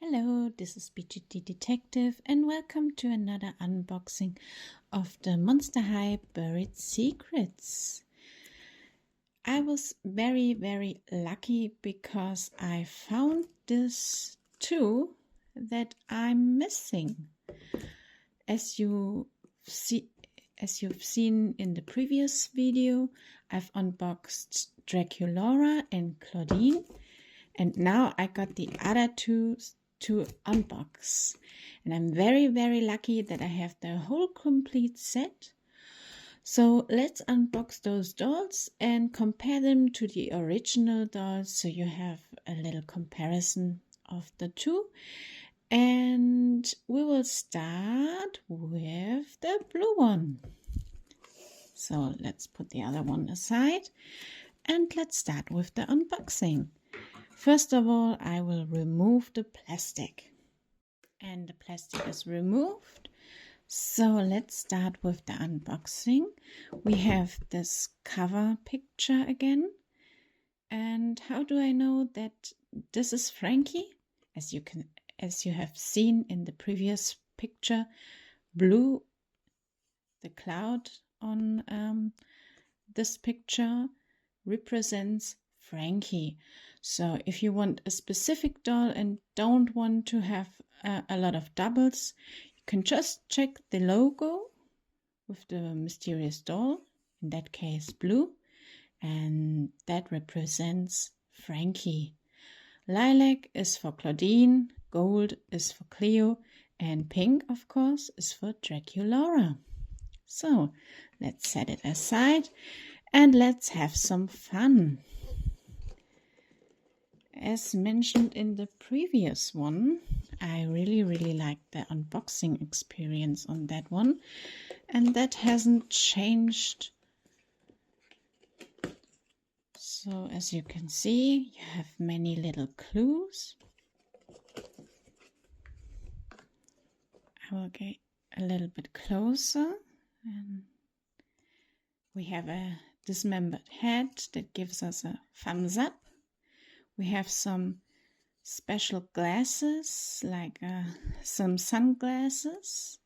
Hello, this is BGT Detective and welcome to another unboxing of the Monster High Buried Secrets. I was very lucky because I found this too that I'm missing. As you've seen in the previous video, I've unboxed Draculaura and Clawdeen, and now I got the other two to unbox, and I'm very lucky that I have the whole complete set. So let's unbox those dolls and compare them to the original dolls, so you have a little comparison of the two. And we will start with the blue one. So let's put the other one aside and let's start with the unboxing. First of all, I will remove the plastic. And the plastic is removed. So let's start with the unboxing. We have this cover picture again. And how do I know that this is Frankie? As you have seen in the previous picture, blue, the cloud on this picture represents Frankie. So if you want a specific doll and don't want to have a lot of doubles, you can just check the logo with the mysterious doll, in that case blue, and that represents Frankie. Lilac is for Clawdeen, gold is for Cleo, and pink, of course, is for Draculaura. So let's set it aside and let's have some fun. As mentioned in the previous one, I really liked the unboxing experience on that one, and that hasn't changed. So as you can see, you have many little clues. I will get a little bit closer, and we have a dismembered head that gives us a thumbs up. We have some special glasses, like some sunglasses.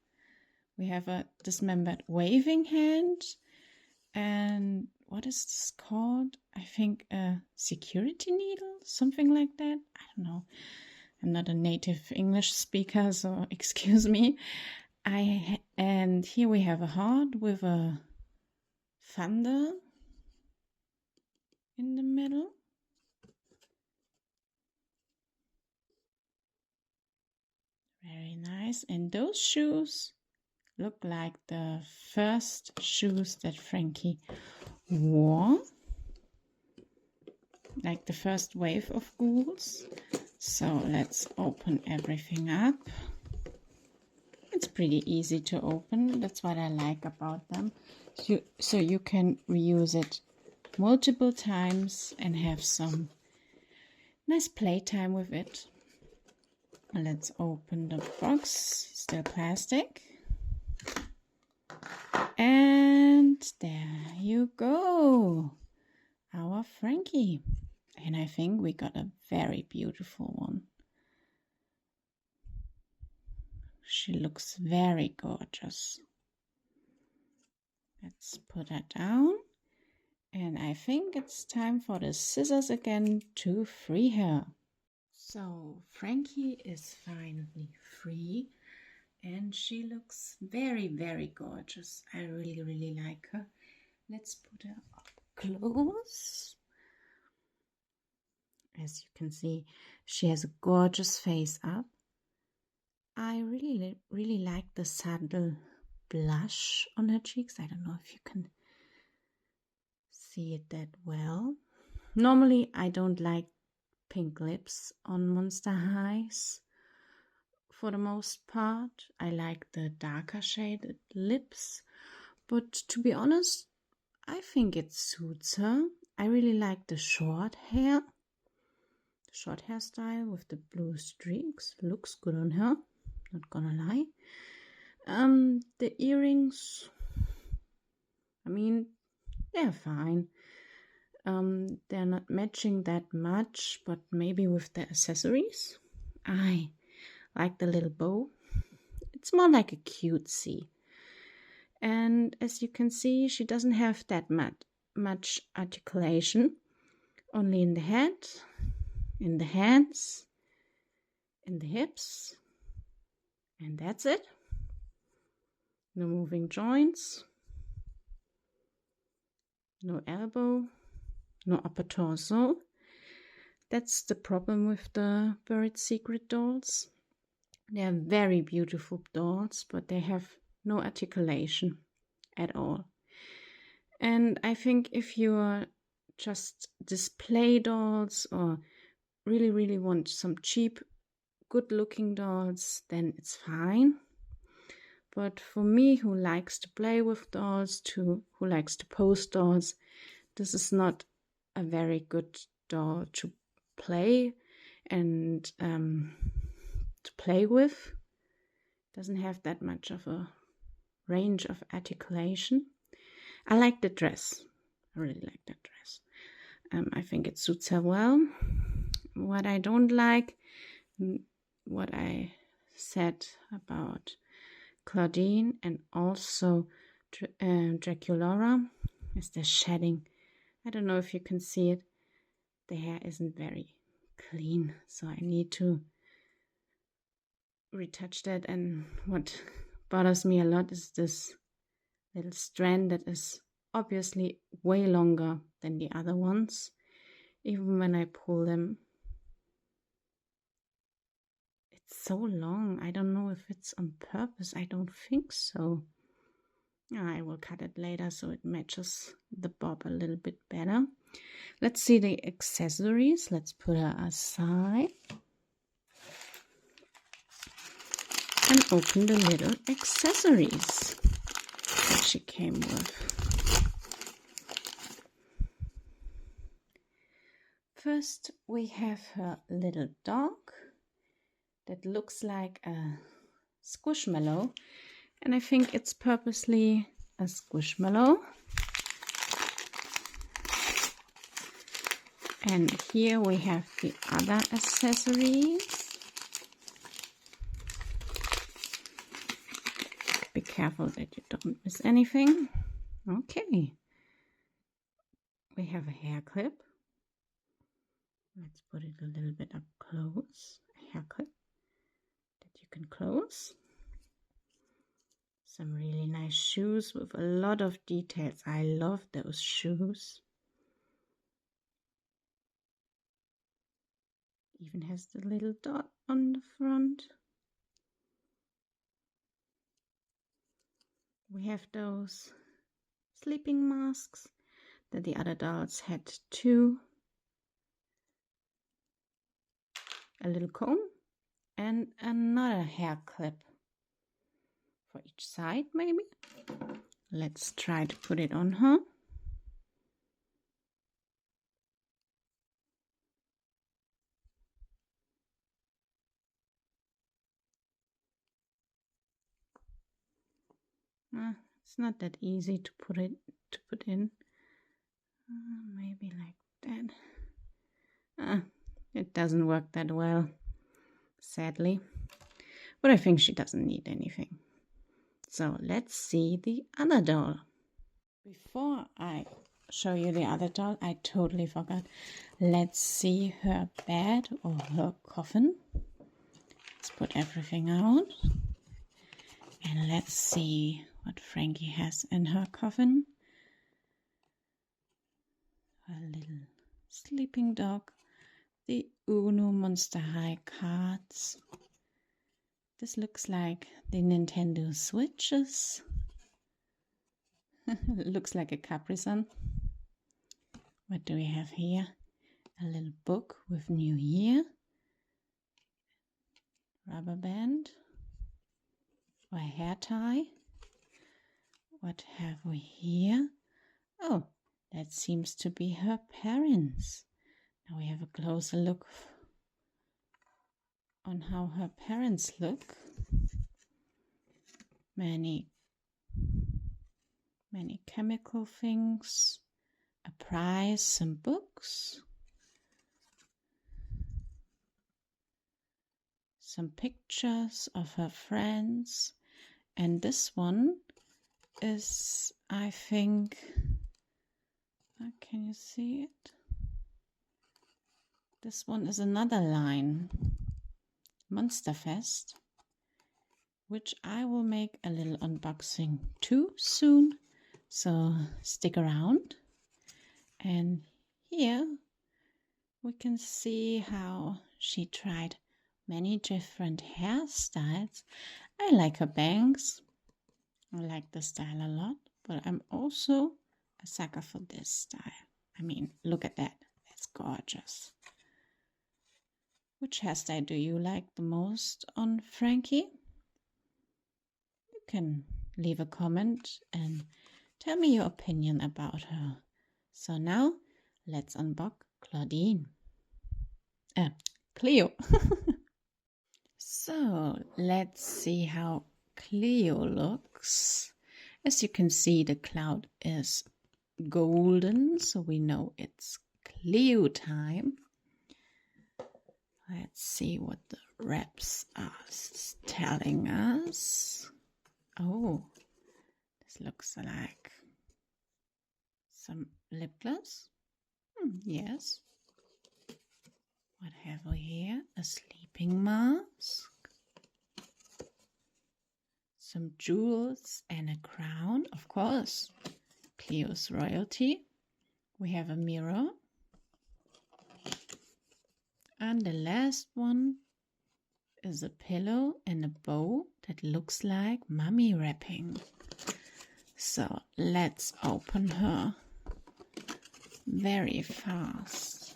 We have a dismembered waving hand. And what is this called? I think a security needle, something like that. I don't know. I'm not a native English speaker, so excuse me. And here we have a heart with a thunder in the middle. Very nice. And those shoes look like the first shoes that Frankie wore, like the first wave of ghouls. So let's open everything up. It's pretty easy to open. That's what I like about them. So you can reuse it multiple times and have some nice playtime with it. Let's open the box. Still plastic. And there you go, our Frankie. And I think we got a very beautiful one. She looks very gorgeous. Let's put her down. And I think it's time for the scissors again to free her. So Frankie is finally free. And she looks very gorgeous. I really like her. Let's put her up close. As you can see, she has a gorgeous face up. I really like the subtle blush on her cheeks. I don't know if you can see it that well. Normally, I don't like pink lips on Monster Highs. For the most part, I like the darker shaded lips, but to be honest, I think it suits her. I really like the short hair. The short hairstyle with the blue streaks looks good on her, not gonna lie. The earrings, I mean, they're fine. They're not matching that much, but maybe with the accessories. I like the little bow. It's more like a cutesy. And as you can see, she doesn't have that much articulation, only in the head, in the hands, in the hips, and that's it. No moving joints, no elbow, no upper torso. That's the problem with the Buried Secret dolls. They are very beautiful dolls, but they have no articulation at all. And I think if you are just display dolls or really want some cheap, good-looking dolls, then it's fine. But for me, who likes to play with dolls, who likes to pose dolls, this is not a very good doll to play and to play with. Doesn't have that much of a range of articulation. I like the dress. I really like that dress. I think it suits her well. What I don't like, what I said about Clawdeen and also Draculaura, is the shedding. I don't know if you can see it. The hair isn't very clean, so I need to retouch that. And what bothers me a lot is this little strand that is obviously way longer than the other ones. Even when I pull them, it's so long. I don't know if it's on purpose. I don't think so. I will cut it later so it matches the bob a little bit better. Let's see the accessories. Let's put her aside and open the little accessories that she came with. First, we have her little dog that looks like a squishmallow, and I think it's purposely a squishmallow. And here we have the other accessories. Be careful that you don't miss anything. Okay. We have a hair clip. Let's put it a little bit up close. A hair clip that you can close. Some really nice shoes with a lot of details. I love those shoes. Even has the little dot on the front. We have those sleeping masks that the other dolls had too. A little comb and another hair clip for each side, maybe. Let's try to put it on her. It's not that easy to put in. Maybe like that. It doesn't work that well, sadly. But I think she doesn't need anything. So let's see the other doll. Before I show you the other doll, I totally forgot. Let's see her bed or her coffin. Let's put everything out. And let's see what Frankie has in her coffin. A little sleeping dog. The Uno Monster High cards. This looks like the Nintendo Switches. Looks like a Capri-Sun. What do we have here? A little book with New Year. Rubber band. Or a hair tie. What have we here? Oh, that seems to be her parents. Now we have a closer look on how her parents look. Many chemical things, a prize, some books, some pictures of her friends. And this one is, I think, can you see it? This one is another line, Monsterfest, which I will make a little unboxing too soon. So stick around. And here we can see how she tried many different hairstyles. I like her bangs. I like the style a lot, but I'm also a sucker for this style. I mean, look at that. That's gorgeous. Which hairstyle do you like the most on Frankie? You can leave a comment and tell me your opinion about her. So now, let's unbox Clawdeen. Cleo. So, let's see how Cleo looks. As you can see, the cloud is golden, so we know it's Cleo time. Let's see what the wraps are telling us. Oh, this looks like some lip gloss. Yes. What have we here? A sleeping mask. Some jewels and a crown. Of course, Cleo's royalty. We have a mirror. And the last one is a pillow and a bow that looks like mummy wrapping. So let's open her very fast.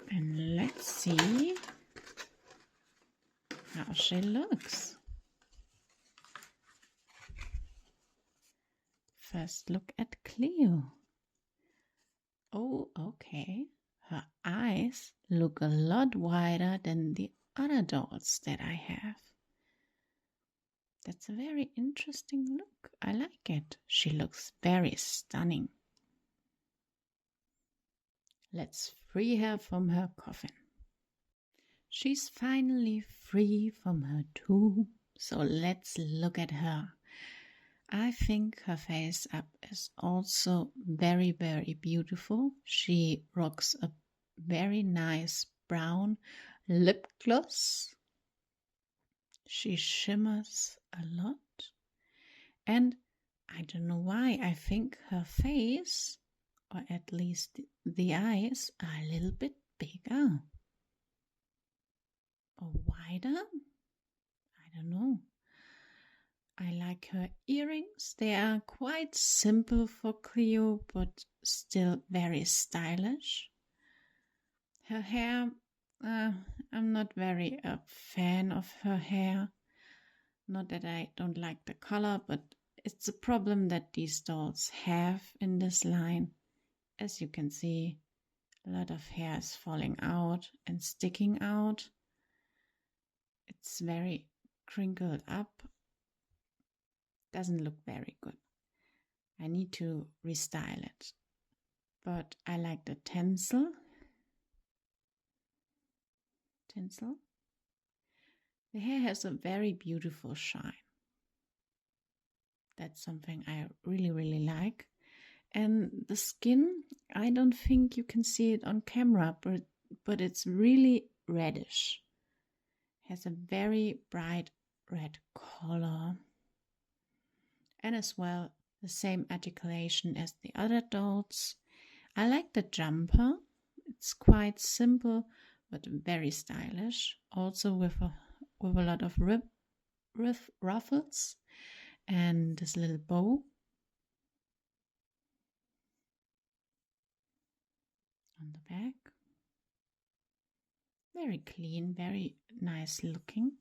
And let's see how she looks. First look at Cleo. Oh, okay. Her eyes look a lot wider than the other dolls that I have. That's a very interesting look. I like it. She looks very stunning. Let's free her from her coffin. She's finally free from her tomb. So let's look at her. I think her face up is also very, very beautiful. She rocks a very nice brown lip gloss. She shimmers a lot. And I don't know why, I think her face, or at least the eyes, are a little bit bigger. Or wider? I don't know. I like her earrings. They are quite simple for Cleo, but still very stylish. Her hair, I'm not very a fan of her hair. Not that I don't like the color, but it's a problem that these dolls have in this line. As you can see, a lot of hair is falling out and sticking out. It's very crinkled up. Doesn't look very good. I need to restyle it. But I like the tinsel. The hair has a very beautiful shine. That's something I really, really like. And the skin, I don't think you can see it on camera, but it's really reddish. Has a very bright red color. And as well, the same articulation as the other dolls. I like the jumper. It's quite simple, but very stylish. Also with a lot of ruffles and this little bow on the back. Very clean, very nice looking.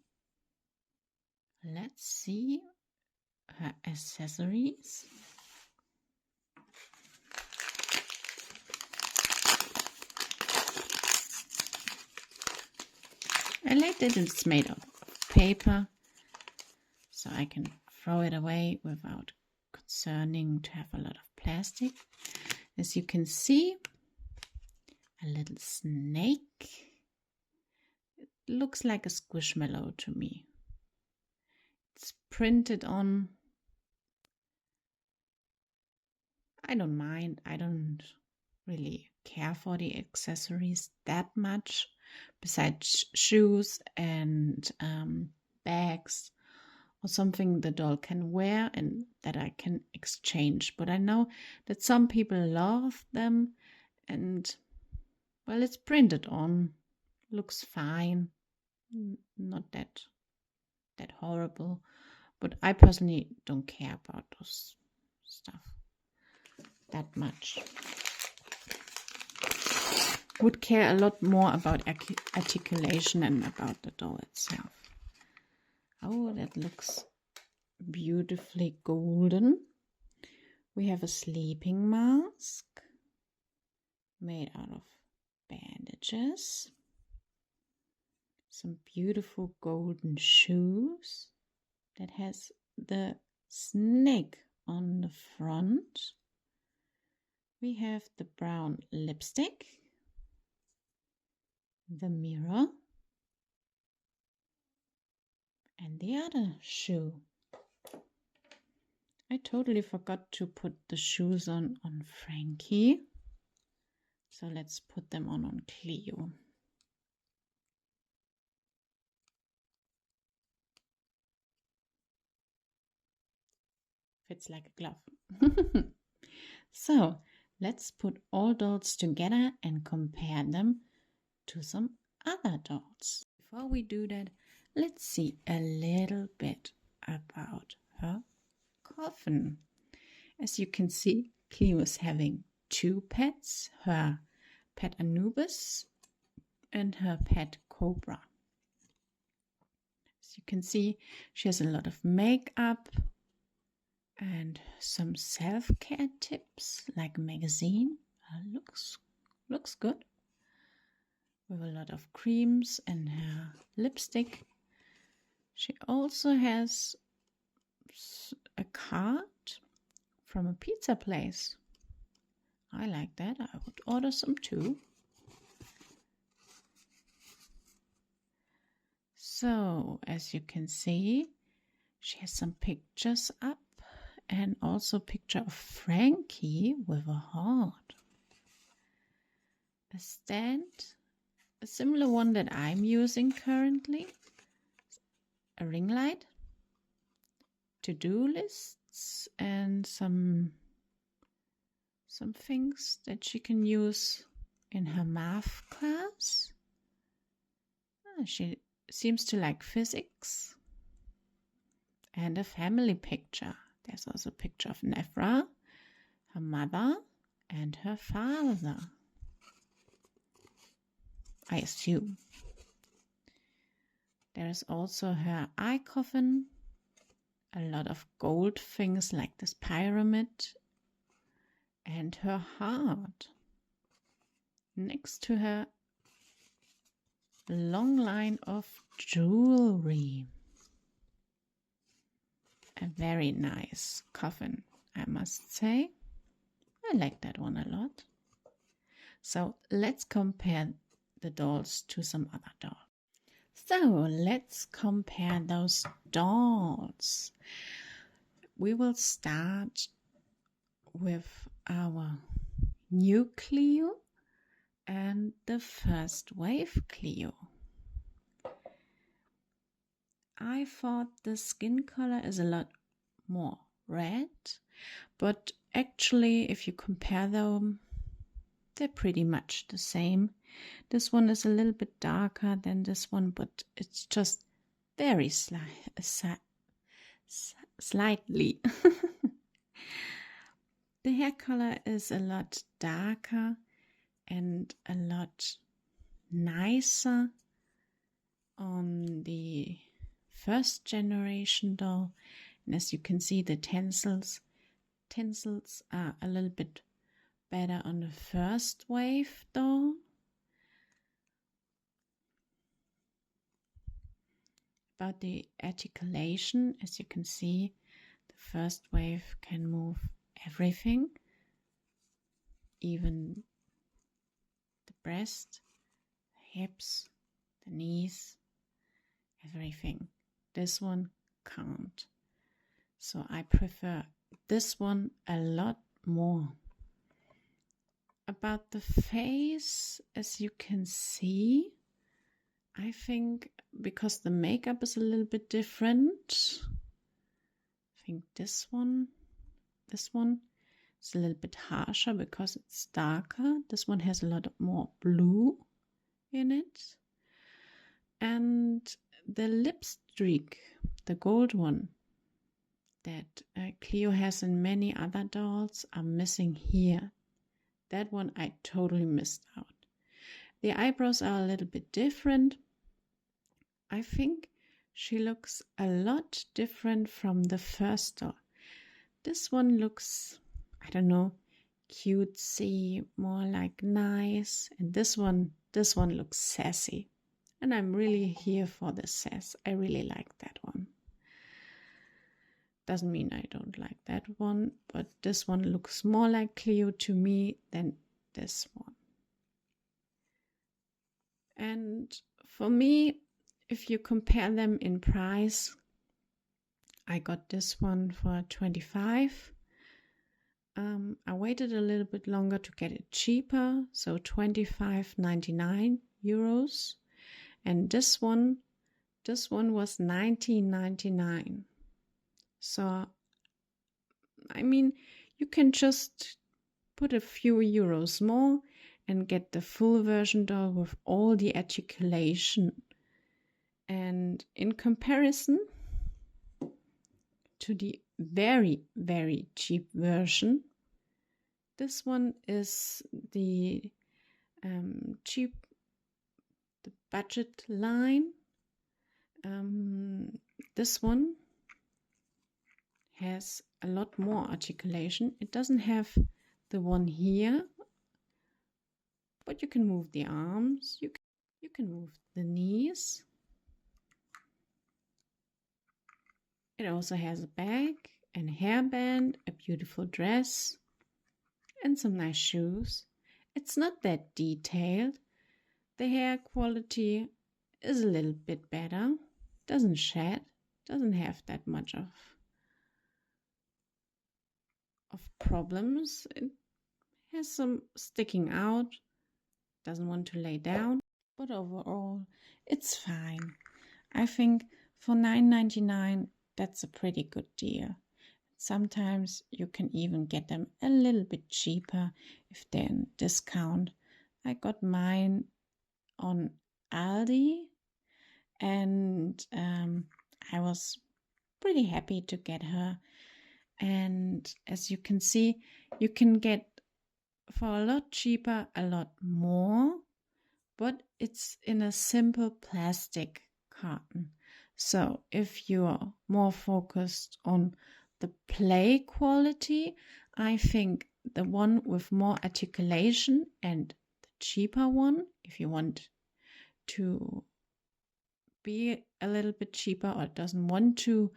Let's see her accessories. I like that it's made of paper, so I can throw it away without concerning to have a lot of plastic. As you can see, a little snake. It looks like a squishmallow to me. It's printed on. I don't mind. I don't really care for the accessories that much, besides shoes and bags or something the doll can wear and that I can exchange. But I know that some people love them, and well, it's printed on, looks fine, not that horrible, but I personally don't care about those stuff that much. Would care a lot more about articulation and about the doll itself. Oh, that looks beautifully golden. We have a sleeping mask made out of bandages. Some beautiful golden shoes that has the snake on the front. We have the brown lipstick, the mirror, and the other shoe. I totally forgot to put the shoes on Frankie. So let's put them on Cleo. Fits like a glove. So let's put all dolls together and compare them to some other dolls. Before we do that, let's see a little bit about her coffin. As you can see, Cleo is having two pets, her pet Anubis and her pet Cobra. As you can see, she has a lot of makeup and some self-care tips like a magazine. Looks good. With a lot of creams and her lipstick. She also has a card from a pizza place. I like that. I would order some too. So, as you can see, she has some pictures up and also a picture of Frankie with a heart. A stand, a similar one that I'm using currently. A ring light, to-do lists, and some things that she can use in her math class. She seems to like physics. And a family picture. There's also a picture of Nephra, her mother, and her father. I assume. There is also her eye coffin, a lot of gold things like this pyramid, and her heart. Next to her, a long line of jewelry. A very nice coffin, I must say. I like that one a lot. So let's compare the dolls to some other dolls. So let's compare those dolls. We will start with our new Cleo and the first wave Cleo. I thought the skin color is a lot more red, but actually if you compare them, they're pretty much the same. This one is a little bit darker than this one, but it's just very slightly. The hair color is a lot darker and a lot nicer on the first generation doll. And as you can see, the tinsels are a little bit better on the first wave doll. About the articulation, as you can see, the first wave can move everything, even the breast, hips, the knees, everything. This one can't. So I prefer this one a lot more. About the face, as you can see, I think because the makeup is a little bit different, I think this one is a little bit harsher because it's darker. This one has a lot more blue in it. And the lip streak, the gold one that Cleo has in many other dolls, are missing here. That one I totally missed out. The eyebrows are a little bit different. I think she looks a lot different from the first doll. This one looks, I don't know, cutesy, more like nice. And this one looks sassy. And I'm really here for the sass. I really like that one. Doesn't mean I don't like that one, but this one looks more like Cleo to me than this one. And for me, if you compare them in price, I got this one for 25. I waited a little bit longer to get it cheaper, so 25.99 euros. And this one was 19.99. So, I mean, you can just put a few euros more and get the full version doll with all the articulation. And in comparison to the very, very cheap version, this one is the budget line. This one has a lot more articulation. It doesn't have the one here, but you can move the arms, you can move the knees. It also has a bag and a hairband, a beautiful dress, and some nice shoes. It's not that detailed. The hair quality is a little bit better. Doesn't shed, doesn't have that much of problems. It has some sticking out, doesn't want to lay down, but overall it's fine. I think for $9.99 that's a pretty good deal. Sometimes you can even get them a little bit cheaper if they're in discount. I got mine on Aldi, and I was pretty happy to get her. And as you can see, you can get for a lot cheaper a lot more, but it's in a simple plastic carton. So if you're more focused on the play quality, I think the one with more articulation and the cheaper one, if you want to be a little bit cheaper or doesn't want to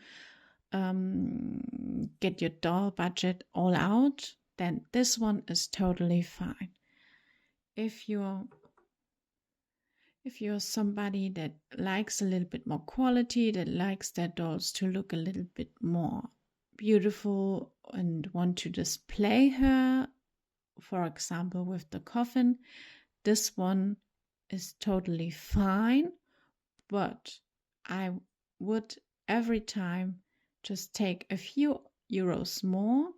get your doll budget all out, then this one is totally fine. If you're somebody that likes a little bit more quality, that likes their dolls to look a little bit more beautiful and want to display her, for example with the coffin, this one is totally fine. But I would every time just take a few euros more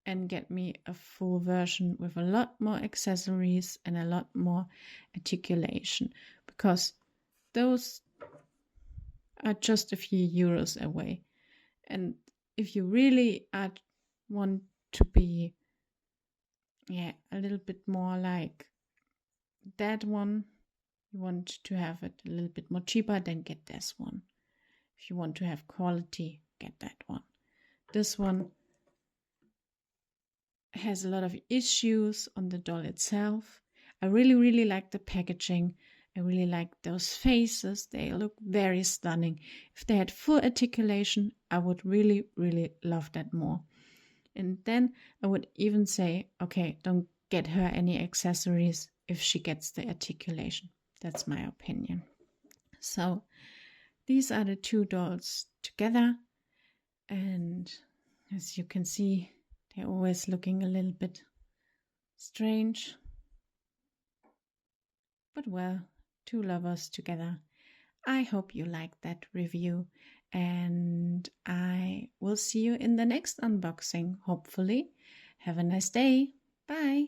and get me a full version with a lot more accessories and a lot more articulation, because those are just a few euros away. And if you really want to be a little bit more like that one, you want to have it a little bit more cheaper, then get this one. If you want to have quality, get that one. This one has a lot of issues on the doll itself. I really like the packaging. I really like those faces. They look very stunning. If they had full articulation, I would really love that more. And then I would even say, okay, don't get her any accessories. if she gets the articulation. That's my opinion. So these are the two dolls together, and as you can see, they're always looking a little bit strange. But well, two lovers together. I hope you liked that review, and I will see you in the next unboxing, hopefully. Have a nice day. Bye.